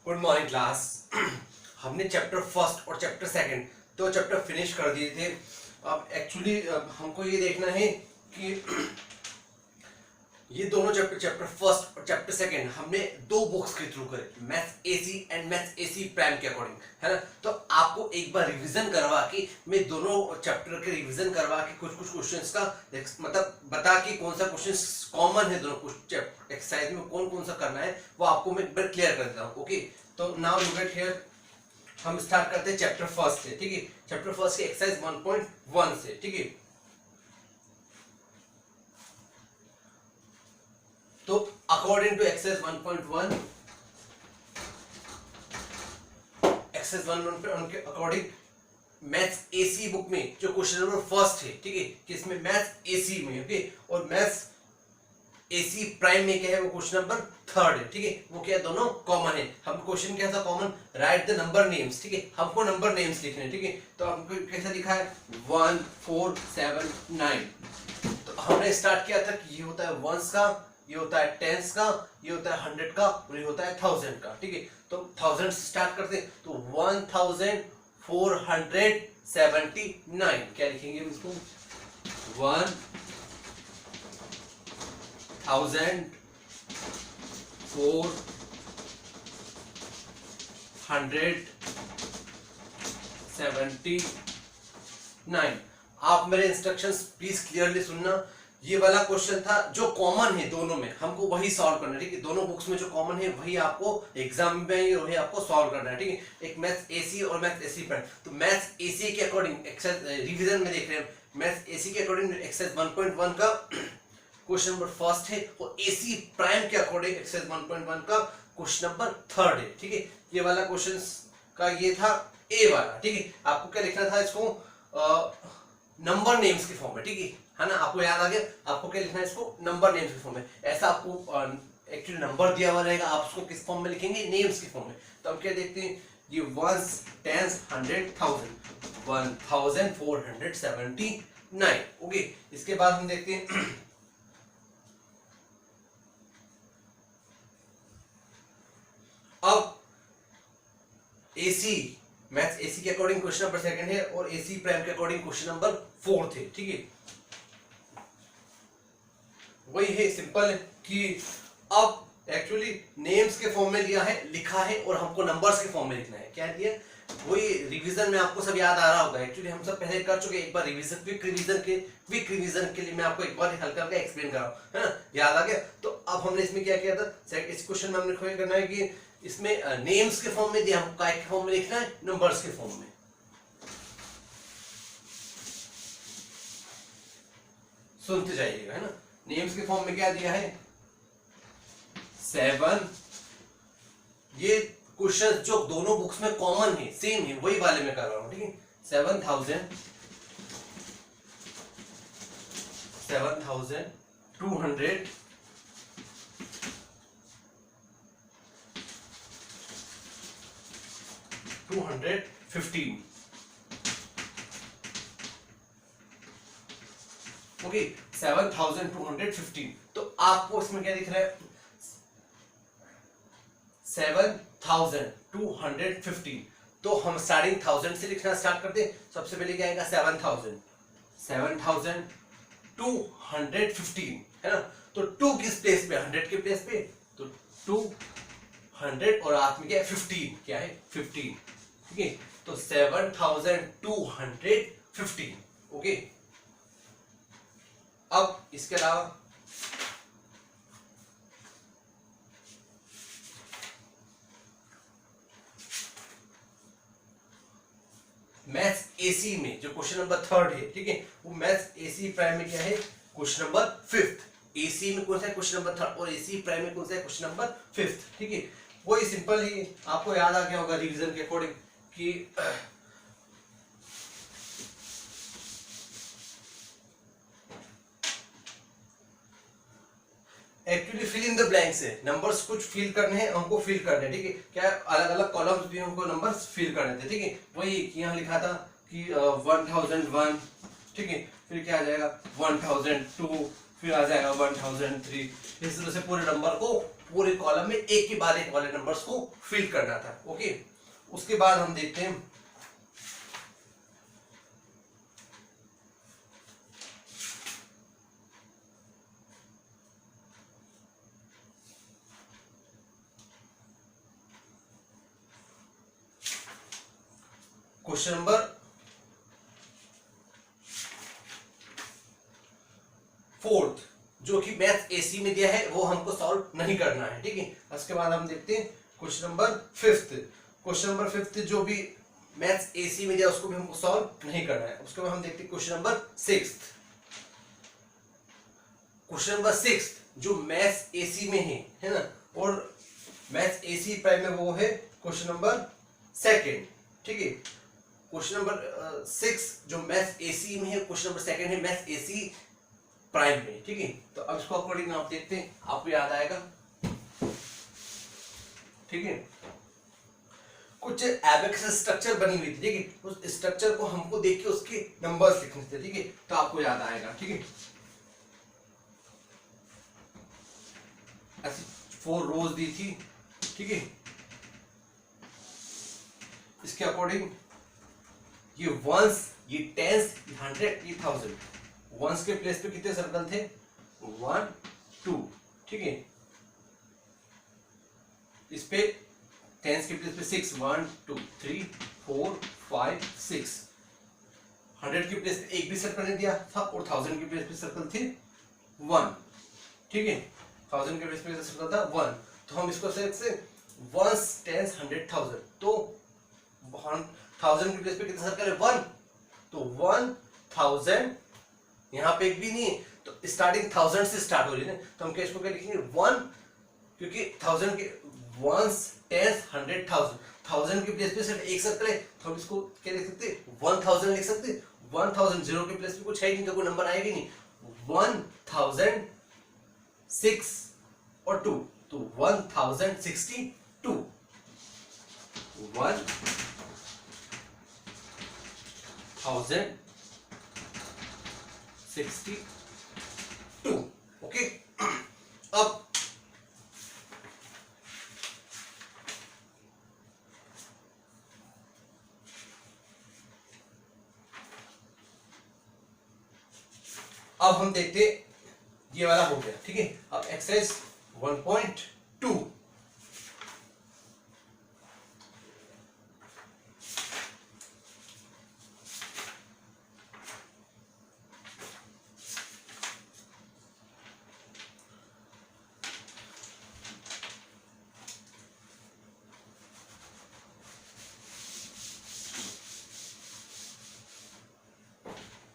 Good morning class. हमने chapter first और chapter second दो चैप्टर फिनिश कर दिए थे। अब एक्चुअली हमको ये देखना है कि ये दोनों चैप्टर, चैप्टर फर्स्ट और चैप्टर सेकंड, हमने दो बुक्स के थ्रू करे, maths AC and maths AC prime के अकॉर्डिंग, है ना। तो आपको एक बार रिवीजन करवा के, मैं दोनों चैप्टर के रिवीजन करवा के कुछ क्वेश्चंस का मतलब बता के कौन सा क्वेश्चंस कॉमन है दोनों एक्सरसाइज में, कौन कौन सा करना है वो आपको मैं एक बार क्लियर कर देता हूँ। ओके, तो नाउ लुक एट हियर, हम स्टार्ट करते हैं चैप्टर फर्स्ट से। ठीक है, चैप्टर फर्स्ट की एक्सरसाइज 1.1 से। ठीक है, तो अकॉर्डिंग टू एक्सरसाइज 1.1, एक्सरसाइज 1.1 के अकॉर्डिंग मैथ्स एसी बुक में जो क्वेश्चन नंबर फर्स्ट है, ठीक है, किसमें मैथ्स एसी में, ओके, और मैथ्स एसी प्राइम में क्या है वो क्वेश्चन नंबर थर्ड है। ठीक है, वो क्या है, दोनों कॉमन है। हम क्वेश्चन क्या था common, right the number names. ठीक है, हमको नंबर नेम्स लिखने। ठीक है, तो हमको कैसा लिखा है 1 4 7 9। तो हमने स्टार्ट किया था कि ये होता है वंस का, ये होता है टेंस का, ये होता है 100 का, और ये होता है 1000 का। ठीक है, तो 1000 से स्टार्ट करते हैं, तो 1479। क्या लिखेंगे इसको, 1479। आप मेरे इंस्ट्रक्शंस प्लीज क्लियरली सुनना। ये वाला क्वेश्चन था जो कॉमन है दोनों में, हमको वही सॉल्व करना है। ठीक है, दोनों बुक्स में जो कॉमन है वही आपको एग्जाम में वही आपको सॉल्व करना है। ठीक है, एक मैथ्स एसी और मैथ्स एसी प्राइम। तो मैथ्स एसी के अकॉर्डिंग एक्सरसाइज रिवीजन में देख रहे हैं, मैथ्स एसी के अकॉर्डिंग एक्सरसाइज 1.1 का क्वेश्चन नंबर फर्स्ट है, और एसी प्राइम के अकॉर्डिंग एक्सरसाइज 1.1 का क्वेश्चन नंबर थर्ड है। ठीक है, ये वाला क्वेश्चन का ये था ए वाला। ठीक है, आपको क्या लिखना था इसको, नंबर नेम्स के फॉर्म में। ठीक है ना, आपको याद आ गया, आपको क्या लिखना है इसको, नंबर नेम्स के फॉर्म में। ऐसा आपको एक्चुअली नंबर दिया हुआ रहेगा, आप उसको किस फॉर्म में लिखेंगे, नेम्स के फॉर्म में। तो हम क्या देखते हैं, ये वंस टेंस 100 1000, 1479। ओके, इसके बाद हम देखते हैं अब एसी मैथ्स एसी के अकॉर्डिंग क्वेश्चन नंबर सेकंड है, और एसी प्राइम के अकॉर्डिंग क्वेश्चन नंबर फोर्थ है। ठीक है, वही है, सिंपल है कि अब एक्चुअली नेम्स के फॉर्म में लिया है, लिखा है, और हमको नंबर्स के फॉर्म में लिखना है। क्या दिया, वही रिवीजन में आपको सब याद आ रहा होगा। एक्चुअली हम सब पहले कर चुके, एक बार रिवीजन, क्विक रिवीजन के लिए मैं आपको एक बार हल्का हल्का एक्सप्लेन कर रहा हूं, है ना, याद आ गया। तो अब हमने इसमें क्या किया था, इस क्वेश्चन में हमने करना है कि इसमें नेम्स के फॉर्म में दिया, हमको काय के फॉर्म में लिखना है, नंबर्स के फॉर्म में। सुनते जाइएगा, है ना। नेम्स के फॉर्म में क्या दिया है, 7। ये क्वेश्चन जो दोनों बुक्स में कॉमन है, सेम है, वही वाले में कर रहा हूं। ठीक है, 7200 215। ओके, 7215। तो आपको इसमें क्या दिख रहा है, 7215। तो हम स्टार्टिंग 1000 से लिखना स्टार्ट करते हैं। सबसे पहले क्या आएगा, 7215, है ना। तो 2 किस प्लेस पे, 100 के प्लेस पे, तो 200, और हाथ में क्या है, 15, क्या है 15। ठीक है, तो 7215। ओके, अब इसके अलावा मैथ्स एसी में जो क्वेश्चन नंबर थर्ड है, ठीक है, वो मैथ्स एसी प्राइम में क्या है, क्वेश्चन नंबर फिफ्थ। एसी में कौन सा है, क्वेश्चन नंबर थर्ड, और एसी प्राइम में कौन सा है, क्वेश्चन नंबर फिफ्थ। ठीक है, वही सिंपल ही आपको याद आ गया होगा रिवीजन के अकॉर्डिंग कि actually fill in the blanks है, नंबर्स कुछ फिल करने हैं, हमको फिल करने हैं। ठीक है, क्या अलग अलग कॉलम्स भी हमको नंबर्स फिल करने थे। ठीक है, वही यहाँ लिखा था कि 1001। ठीक है, फिर क्या आ जाएगा 1002, फिर आ जाएगा 1003। इस तरह से पूरे नंबर को पूरे कॉलम में एक के बाद एक वाले नंबर्स को फिल करना था। ओके, उसके बाद हम देखते हैं क्वेश्चन नंबर 4 जो कि मैथ एसी में दिया है वो हमको सॉल्व नहीं करना है। ठीक है, उसके बाद हम देखते हैं क्वेश्चन नंबर 5। क्वेश्चन नंबर 5 जो भी मैथ्स एसी में दिया उसको भी हमको सॉल्व नहीं करना है। उसके बाद हम देखते हैं क्वेश्चन नंबर 6। क्वेश्चन नंबर 6 जो मैथ्स एसी में है ना, और मैथ्स एसी प्राइम में वो है क्वेश्चन नंबर 2। ठीक है, क्वेश्चन नंबर 6 जो मैथ्स एसी में है, क्वेश्चन नंबर 2 है मैथ्स एसी प्राइम में। ठीक है, तो अब इसको अकॉर्डिंग आप देखते हैं, आपको याद आएगा। ठीक है, कुछ एबेक्स स्ट्रक्चर बनी हुई थी। ठीक है, उस स्ट्रक्चर को हमको देख के उसके नंबर्स लिखने थे। ठीक है, तो आपको याद आएगा। ठीक है, ऐसी 4 रोज दी थी। ठीक है, इसके अकॉर्डिंग ये वंस, ये टेंस, ये 100, ये 1000। वंस के प्लेस पे कितने सर्कल थे? 1 2। ठीक है, इस पे टेंस के प्लेस पे 6, 1 2 3 4 5 6। 100 के प्लेस पे एक भी सर्कल नहीं दिया था, और 1000 के प्लेस पे सर्कल थे 1। ठीक है, 1000 के प्लेस पे सर्कल था 1। तो हम इसको से वंस टेंस 100 1000, तो 1000 के प्लेस पे कितने सर्कल है? 1। तो 1000, यहाँ पे एक भी नहीं, तो स्टार्टिंग 1000 से स्टार्ट हो रही है ना, तो हम क्या इसको क्या लिखेंगे? 1, क्योंकि 1000 के वंस टेंस 100 1000, 1000 के प्लेस पे सिर्फ एक सर्कल है, तो हम इसको क्या लिख सकते? 1000 लिख सकते। 1000 जीरो के प्लेस पे कुछ है नहीं, तो कोई नंबर आएगा नहीं। 1000 6 और 2, तो 1062। 1062। ओके, अब हम देखते, ये वाला हो गया। ठीक है, अब एक्सरसाइज 1.2।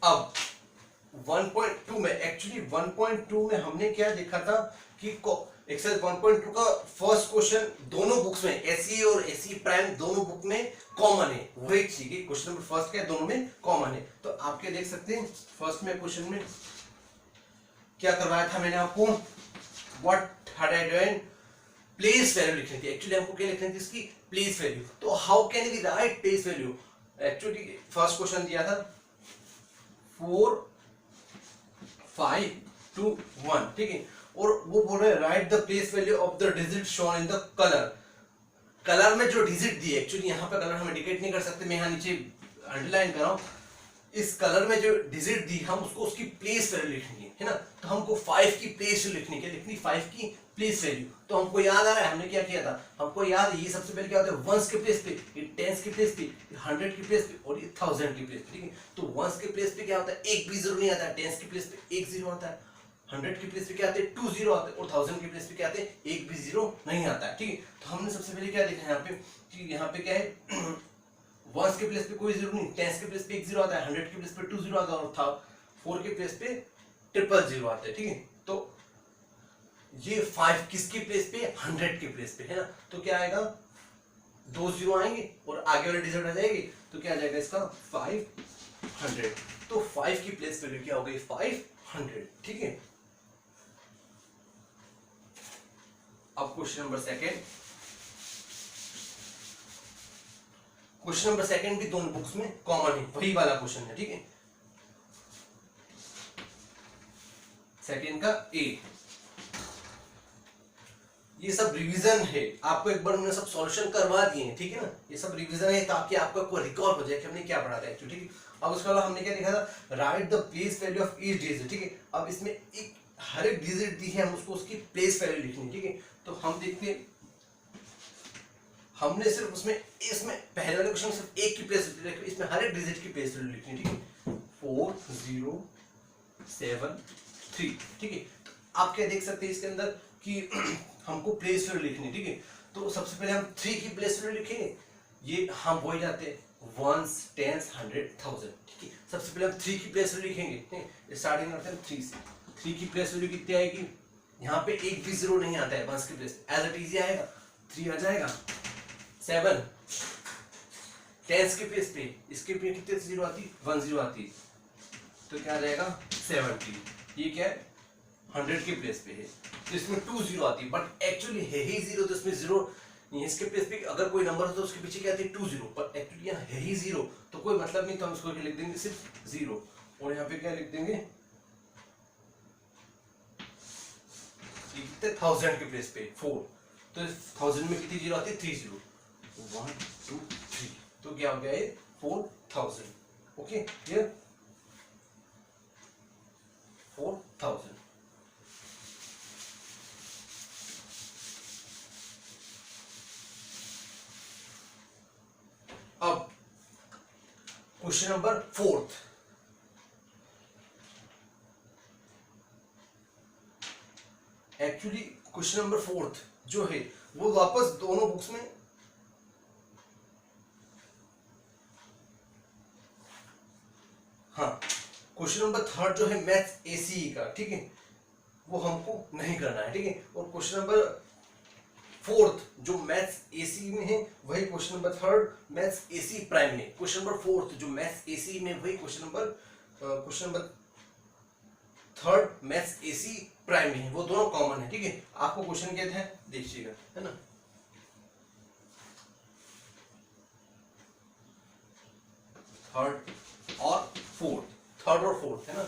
अब 1.2 में, एक्चुअली 1.2 में हमने क्या देखा था कि एक्सरसाइज 1.2 का फर्स्ट क्वेश्चन दोनों बुक्स में, एसई और एसई प्राइम दोनों बुक में कॉमन है। वही चीज है, क्वेश्चन नंबर फर्स्ट क्या है, दोनों में कॉमन है। तो आप क्या देख सकते हैं, फर्स्ट में क्वेश्चन में क्या करवाया था मैंने आपको? What had I done? Place value लिखनी थी। एक्चुअली हमको क्या लिखनी थी? इसकी प्लेस वैल्यू। तो how can we write place value? Actually first question दिया था 4 5 2 1। ठीक है, और वो बोल रहे हैं right the place value of the digit shown in the colour. Colour में जो डिजिट दी है, एक्चुअली यहाँ पे कलर हम इंडिकेट नहीं कर सकते, मैं यहाँ नीचे अंडरलाइन कर रहा हूँ। इस कलर में जो डिजिट दी, हम उसको उसकी प्लेस वैल्यू लिखनी है ना। तो हमको 5 की प्लेस वैल्यू लिखनी है, लिखनी 5 की प्लेस वैल्यू। तो हमको याद आ रहा है हमने क्या किया था? हमको याद है, ये सबसे पहले क्या होता है? वंस के प्लेस पे, ये टेंस की प्लेस पे, ये 100 की प्लेस पे, और ये 1000 की प्लेस पे। ठीक है, तो वंस के प्लेस पे क्या होता है? एक भी जीरो नहीं आता है। टेंस की प्लेस पे एक जीरो आता है। 100 की प्लेस पे क्या आते हैं? 2 जीरो आते हैं। और 1000 की प्लेस पे क्या आते हैं? एक भी जीरो नहीं आता है। ठीक है, तो हमने सबसे पहले क्या देखा यहाँ पे कि यहाँ पे क्या है? वंस के प्लेस पे कोई जीरो नहीं, टेंस के प्लेस पे एक जीरो आता है, 100 के प्लेस पे 2 जीरो आता है, और था 4 के प्लेस पे 000 आते हैं। ठीक है, तो ये 5 किसकी प्लेस पे? 100 के प्लेस पे है ना। तो क्या आएगा? 2 जीरो आएंगे और आगे वाले डिजिट आ जाएगी, तो क्या आ जाएगा इसका? 500। तो 5 की प्लेस वैल्यू क्या हो गई? 500। ठीक है, अब question number second. Question number second भी दोनों बुक्स में कॉमन है, वही वाला क्वेश्चन है। ठीक है, सेकेंड का ए। ये सब रिवीजन है, आपको एक बार हमने सब सॉल्यूशन करवा दिए हैं, ठीक है ना। ये सब रिवीजन है ताकि आपको रिकॉल हो जाए कि हमने क्या पढ़ा था एक्चुअली, ठीक है। अब उसके बाद हमने क्या लिखा था, right the place value of each digit, ठीक है। अब इसमें एक हर एक डिजिट दी है, हम उसको उसकी प्लेस वैल्यू लिखनी है, ठीक है। तो हम देखते हैं, हमने सिर्फ उसमें इसमें पहले वाले क्वेश्चन में सिर्फ एक की प्लेस वैल्यू, इसमें हर एक डिजिट की प्लेस वैल्यू लिखनी है, ठीक है। 4 0 7 3, ठीक है। तो आप क्या देख सकते हैं इसके अंदर कि हमको प्लेस वैल्यू लिखनी है, ठीक है। तो सबसे पहले हम 3 की प्लेस वैल्यू लिखेंगे, ये हम हो जाते हैं वंस, टेंस, 100, 1000, ठीक है। सबसे पहले हम 3 की प्लेस वैल्यू लिखेंगे, स्टार्टिंग करते हैं 3 से। 3 की प्लेस वैल्यू कितनी आएगी, यहाँ पे एक भी जीरो नहीं आता है, वंस की प्लेस एज इट इज आएगा, 3 आ जाएगा। 7 टेंस के प्लेस पे, इसके पे कितने जीरो आती, 1 0 आती, तो क्या आ जाएगा 70। ये क्या है, 100 के प्लेस पे है, तो इसमें 2 0 आती है, बट एक्चुअली है ही जीरो, तो इसमें जीरो नहीं है। इसके प्लेस पे अगर कोई नंबर हो तो उसके पीछे क्या आती है 2 0, पर एक्चुअली यहाँ है ही जीरो, तो कोई मतलब नहीं, तो हम इसको लिख देंगे सिर्फ 0, और यहाँ पे क्या लिख देंगे, 1000 के प्लेस पे 4, तो 1000 में कितनी जीरो आती है, 3 0, 1 2 3, तो क्या हो गया ये 4000, ओके ये 4000। अब question number 4, actually question number 4 जो है वो वापस दोनों बुक्स में, हाँ क्वेश्चन नंबर 3 जो है मैथ्स एसीई का, ठीक है, वो हमको नहीं करना है, ठीक है। और क्वेश्चन नंबर 4 जो मैथ्स एसी में है वही question number 3 maths AC prime में, क्वेश्चन नंबर 4 जो मैथ्स एसी में वही question number 3 maths AC prime में है, वो दोनों कॉमन है, ठीक है। आपको क्वेश्चन क्या था देखिएगा, है ना। थर्ड और फोर्थ है ना,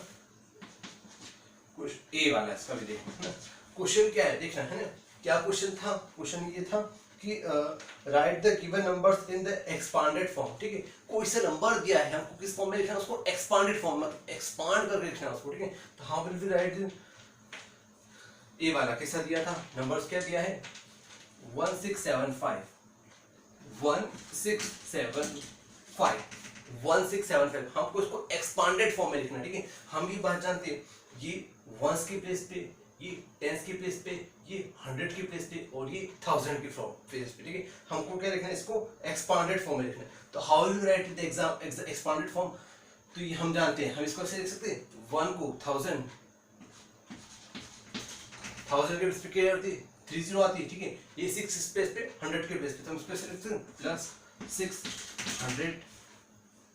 ए वाला इसका भी देखना, क्वेश्चन क्या है देखना, है ना। क्या क्वेश्चन था, क्वेश्चन ये था कि right the given numbers in the expanded form, ठीक है। कोई सा नंबर दिया है, हमको किस फॉर्म में लिखना है, उसको एक्सपांडेड फॉर्म में एक्सपांड करके लिखना है उसको, ठीक है। तो हाउ विल वी राइट, ए वाला कैसा दिया था, नंबर्स क्या दिया है 1675 1675 हमको इसको एक्सपांडेड फॉर्म में लिखना है, ठीक है। हम ये बात जानते हैं, ये वंस की प्लेस पे, ये टेंस की प्लेस पे, ये 100 की प्लेस पे, और ये 1000 की प्लेस पे, ठीक है। हमको क्या लिखना है, इसको एक्सपांडेड फॉर्म में लिखना है। तो how will you right the expanded form, तो ये हम जानते हैं, हम इसको ऐसे लिख सकते हैं, 1 को 1000 के प्लेस पे क्या आती है 30 आती है, ठीक है। ये 6 स्पेस पे 100 के प्लेस पे, तो हम इसको ऐसे लिखते हैं प्लस 600,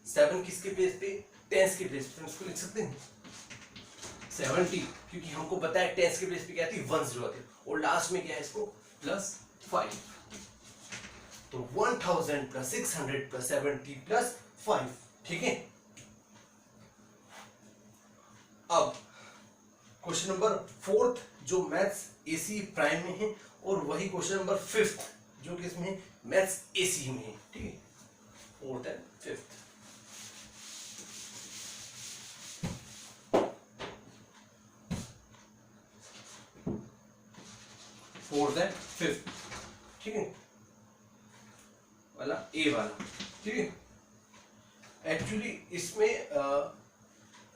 7 किसके प्लेस पे, टेंस के प्लेस पे, हम इसको लिख सकते हैं 70, क्योंकि हमको पता है टेंस के प्लेस पे क्या आती है 1 0 आती है, और लास्ट में क्या है इसको प्लस 5, तो 1000 प्लस 600 प्लस 70 प्लस 5, ठीक है। अब क्वेश्चन नंबर 4 जो मैथ्स एसी प्राइम में है, और वही क्वेश्चन नंबर 5 जो कि इसमें मैथ्स एसी में है, ठीक है, 4th एंड 5th। ठीक है, वाला ए वाला, ठीक है। एक्चुअली इसमें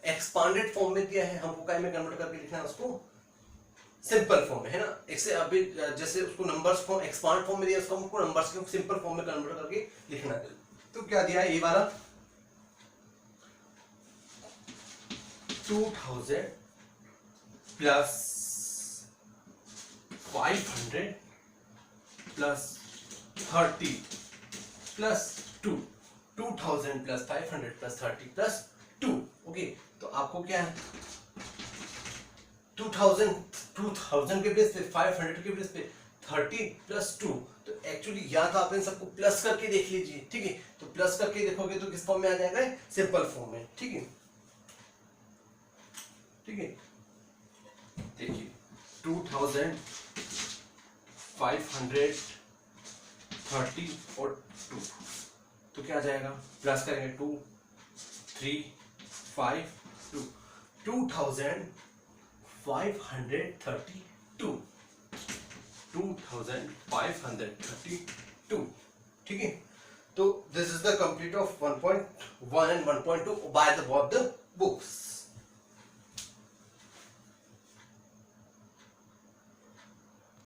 एक्सपांडेड फॉर्म में दिया है, हमको काय में कन्वर्ट करके लिखना है उसको सिंपल फॉर्म में, है ना। इससे अभी जैसे उसको नंबर्स फॉर्म एक्सपांड फॉर्म में दिया, उसको हमको नंबर्स के सिंपल फॉर्म में कन्वर्ट करके लिखना है। तो क्या दिया है ए वाला 2000 plus 500 plus 30 plus 2, 2000 plus 500 plus 30 plus 2, okay. तो आपको क्या है 2000 के बेस पे 500 के बेस पे 30 प्लस 2, तो एक्चुअली या तो आप इन सबको प्लस करके देख लीजिए, ठीक है। तो प्लस करके देखोगे तो किस फॉर्म में आ जाएगा, सिंपल फॉर्म में, ठीक है, ठीक है। देखिए 2530 और 2, तो क्या आ जाएगा, प्लस करेंगे 2 3 5 2, 2532, 2532, ठीक है। तो this is the complete of 1.1 and 1.2 by the both the books.